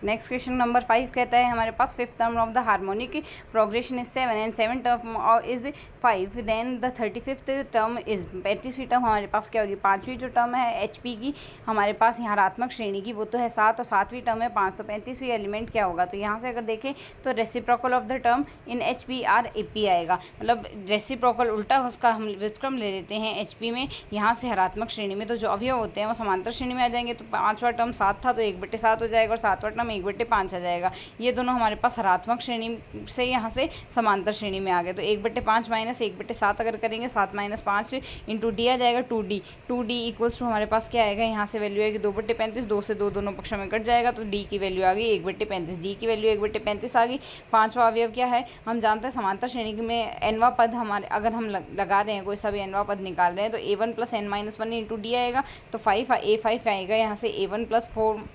Next question number 5 कहता है हमारे पास fifth term of the harmonic progression is 7 and 7 term is 5, then the 35th term is 35वीं term हमारे पास क्या होगी, 5वीं जो टर्म है एचपी की हमारे पास यहाँ ऋणात्मक श्रेणी की वो तो है 7 और 7वीं टर्म है 5, तो 35वीं एलिमेंट क्या होगा। तो यहाँ से अगर देखें तो reciprocal of the term in HP are AP आएगा, मतलब रेसिप्रोकल उल्टा उसका हम व्युत्क्रम ले लेते हैं एचपी में, यहाँ से ऋणात्मक श्रेणी में तो जो अवयव होते हैं वो समांतर श्रेणी में आ जाएंगे। तो 5वां टर्म 7 था तो 1/7 हो जाएगा और 7वां टर्म 1/5 आ जाएगा। ये दोनों हमारे पास ऋणात्मक श्रेणी से यहाँ से समांतर श्रेणी में आ गए। तो 1/5 माइनस 1/7 अगर करेंगे 7 - 5 इंटू डी आ जाएगा 2d। 2d इक्वल्स टू हमारे पास क्या आएगा, यहाँ से वैल्यू आएगी 2/35, 2 से 2 दोनों पक्षों में कट जाएगा तो d की वैल्यू आ गई 1/35, d की वैल्यू 1/35 आ गई। 5वां अवयव क्या है, हम जानते हैं समांतर श्रेणी में nवां पद हमारे अगर हम लगा रहे हैं कोई सा भी nवां पद निकाल रहे हैं तो a1 + n - 1 इंटू डी आएगा, तो 5 a5 आएगा, यहाँ से a1 +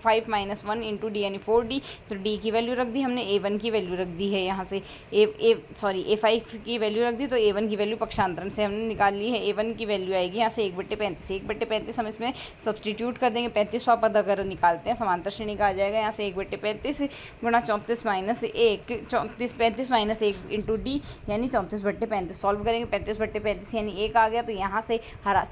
5 - 1 इंटू डी यानी 4d। तो d की वैल्यू रख दी हमने, a1 की वैल्यू रख दी है, यहाँ से a5 की वैल्यू रख दी, तो a1 की वैल्यू पक्षांतरण से हमने निकाल ली है। a1 की वैल्यू आएगी यहाँ से 1/35, 1/35 हम इसमें सब्सटीट्यूट कर देंगे। 35वां पद अगर निकालते हैं समांतर श्रेणी का आ जाएगा, यहाँ से 1/35 गुणा 34 - 1 35 - 1 इंटू डी यानी 34/35। सॉल्व करेंगे 35/35 यानी 1 आ गया। तो यहाँ से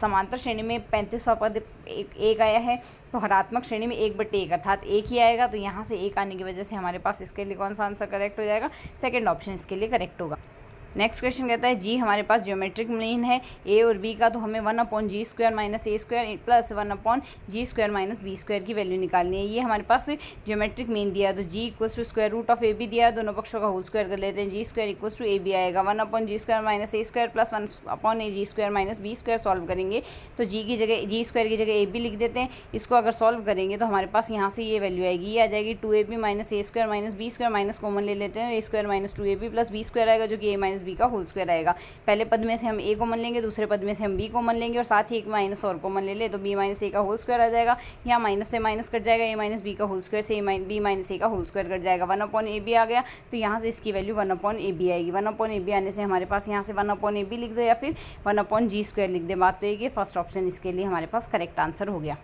समांतर श्रेणी में 35वां पद 1 आया है, तो ऋणात्मक श्रेणी में 1/1 अर्थात 1 ही आएगा। तो यहाँ से 1 आने की वजह से हमारे पास इसके लिए कौन सा आंसर करेक्ट हो जाएगा, सेकंड ऑप्शन इसके लिए करेक्ट होगा। नेक्स्ट क्वेश्चन कहता है जी हमारे पास ज्योमेट्रिक मीन है ए और बी का, तो हमें 1/g² - a² plus 1/g² - b² की वैल्यू निकालनी है। ये हमारे पास ज्योमेट्रिक मीन दिया, तो g = √(ab) दिया है, दोनों पक्षों का होल स्क्वायर कर लेते हैं। g² = ab आएगा, 1/g² - a² plus 1/ag² - b² solve करेंगे तो g की जगह ab लिख देते हैं। इसको अगर सॉल्व करेंगे तो हमारे पास यहाँ से ये वैल्यू आएगी, ये आ जाएगी 2ab - a² - b² minus common ले लेते हैं, a² - 2ab प्लस b² आएगा जो कि a - b का होल स्क्वायर आएगा। पहले पद में से हम a कॉमन लेंगे, दूसरे पद में से हम b कॉमन लेंगे और साथ ही एक माइनस और कॉमन ले ले तो b - a का होल स्क्वायर आ जाएगा। यहाँ माइनस से माइनस कट जाएगा, a - b का होल स्क्वायर से b - a का होल स्क्वायर कट जाएगा, 1/ab आ गया। तो यहाँ से इसकी वैल्यू 1/ab आएगी। 1/ab आने से हमारे पास यहाँ से 1/ab लिख दो या फिर 1/g² लिख दे। बात तो एक फर्स्ट ऑप्शन इसके लिए हमारे पास करेक्ट आंसर हो गया।